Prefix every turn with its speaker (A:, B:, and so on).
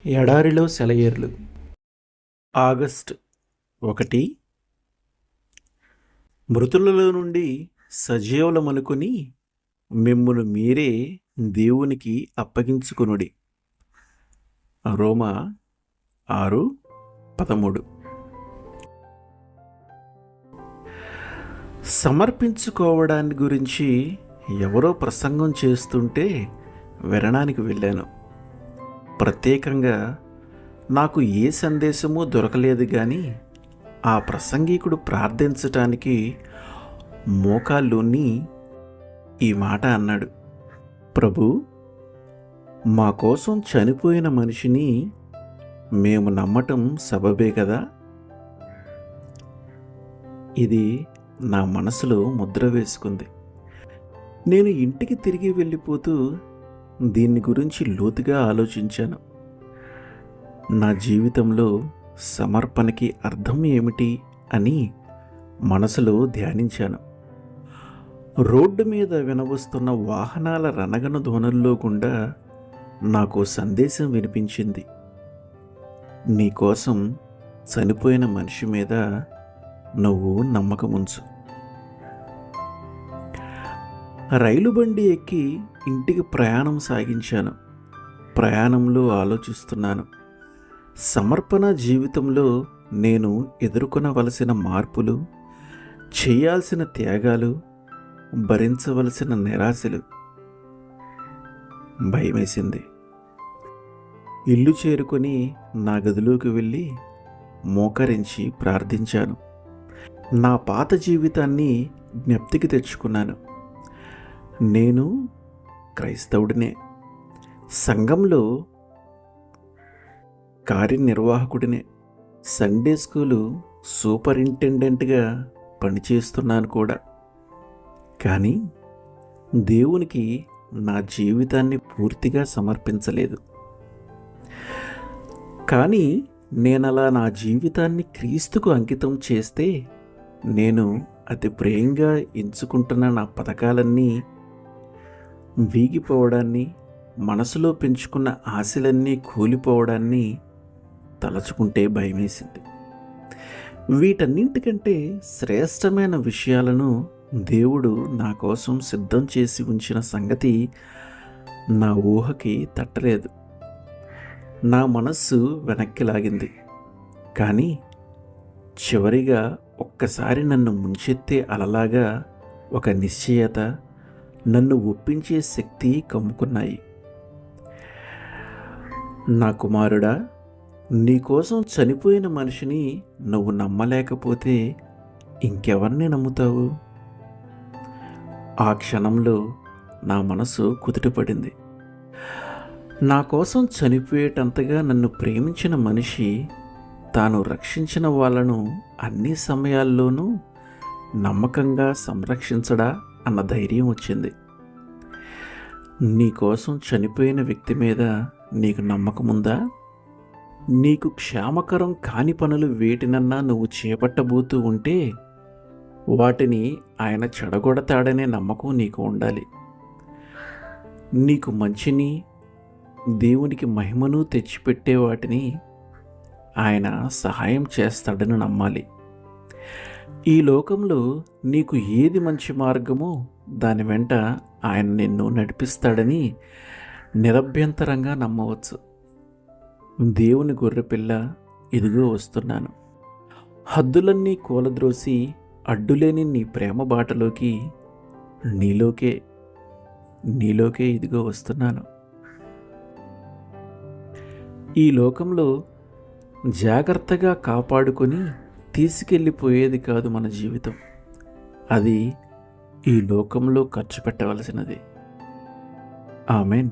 A: ఎడారిలో సెలయేర్లు. ఆగస్ట్ 1. మృతులలో నుండి సజీవులమనుకుని మిమ్మును మీరే దేవునికి అప్పగించుకొనుడి. రోమా 6:13. సమర్పించుకోవడాన్ని గురించి ఎవరో ప్రసంగం చేస్తుంటే వినడానికి వెళ్ళాను. ప్రత్యేకంగా నాకు ఏ సందేశమూ దొరకలేదు, కానీ ఆ ప్రసంగికుడు ప్రార్థించటానికి మోకాళ్ళుని ఈ మాట అన్నాడు: ప్రభు, మా కోసం చనిపోయిన మనిషిని మేము నమ్మటం సబబే కదా. ఇది నా మనసులో ముద్ర వేసుకుంది. నేను ఇంటికి తిరిగి వెళ్ళిపోతూ దీన్ని గురించి లోతుగా ఆలోచించాను. నా జీవితంలో సమర్పణకి అర్థం ఏమిటి అని మనసులో ధ్యానించాను. రోడ్డు మీద వినవస్తున్న వాహనాల రణగణ ధ్వనుల్లో గుండా నాకు సందేశం వినిపించింది: నీకోసం చనిపోయిన మనిషి మీద నువ్వు నమ్మకముంచు. రైలు బండి ఎక్కి ఇంటికి ప్రయాణం సాగించాను. ప్రయాణంలో ఆలోచిస్తున్నాను, సమర్పణ జీవితంలో నేను ఎదుర్కొనవలసిన మార్పులు, చేయాల్సిన త్యాగాలు, భరించవలసిన నిరాశలు. భయమేసింది. ఇల్లు చేరుకొని నా గదిలోకి వెళ్ళి మోకరించి ప్రార్థించాను. నా పాత జీవితాన్ని జ్ఞప్తికి తెచ్చుకున్నాను. నేను క్రైస్తవుడినే, సంఘంలో కార్యనిర్వాహకుడినే, సండే స్కూలు సూపరింటెండెంట్గా పనిచేస్తున్నాను కూడా. కానీ దేవునికి నా జీవితాన్ని పూర్తిగా సమర్పించలేదు. కానీ నేనలా నా జీవితాన్ని క్రీస్తుకు అంకితం చేస్తే నేను అతి ప్రియంగా ఎంచుకుంటున్న నా పథకాలన్నీ వీగిపోవడాన్ని, మనసులో పెంచుకున్న ఆశలన్నీ కూలిపోవడాన్ని తలచుకుంటే భయమేసింది. వీటన్నింటికంటే శ్రేష్టమైన విషయాలను దేవుడు నా కోసం సిద్ధం చేసి ఉంచిన సంగతి నా ఊహకి తట్టలేదు. నా మనస్సు వెనక్కి లాగింది. కానీ చివరిగా ఒక్కసారి నన్ను ముంచెత్తే అలలాగా ఒక నిశ్చయత, నన్ను ఒప్పించే శక్తి కమ్ముకున్నాయి. నా కుమారుడా, నీకోసం చనిపోయిన మనిషిని నువ్వు నమ్మలేకపోతే ఇంకెవరిని నమ్ముతావు? ఆ క్షణంలో నా మనసు కుదుటపడింది. నా కోసం చనిపోయేటంతగా నన్ను ప్రేమించిన మనిషి తాను రక్షించిన వాళ్ళను అన్ని సమయాల్లోనూ నమ్మకంగా సంరక్షించడా అన్న ధైర్యం వచ్చింది. నీకోసం చనిపోయిన వ్యక్తి మీద నీకు నమ్మకముందా? నీకు క్షేమకరం కాని పనులు వేటినన్నా నువ్వు చేపట్టబోతూ ఉంటే వాటిని ఆయన చెడగొడతాడనే నమ్మకం నీకు ఉండాలి. నీకు మంచిని, దేవునికి మహిమను తెచ్చిపెట్టే వాటిని ఆయన సహాయం చేస్తాడని నమ్మాలి. ఈ లోకంలో నీకు ఏది మంచి మార్గమో దాని వెంట ఆయన నిన్ను నడిపిస్తాడని నిరభ్యంతరంగా నమ్మవచ్చు. దేవుని గొర్రెపిల్ల, ఇదిగో వస్తున్నాను. హద్దులన్నీ కూలద్రోసి అడ్డులేని నీ ప్రేమ బాటలోకి నీలోకే ఇదిగో వస్తున్నాను. ఈ లోకంలో జాగ్రత్తగా కాపాడుకొని తీసుకెళ్ళిపోయేది కాదు మన జీవితం. అది ఈ లోకంలో ఖర్చు పెట్టవలసినది. ఆమెన్.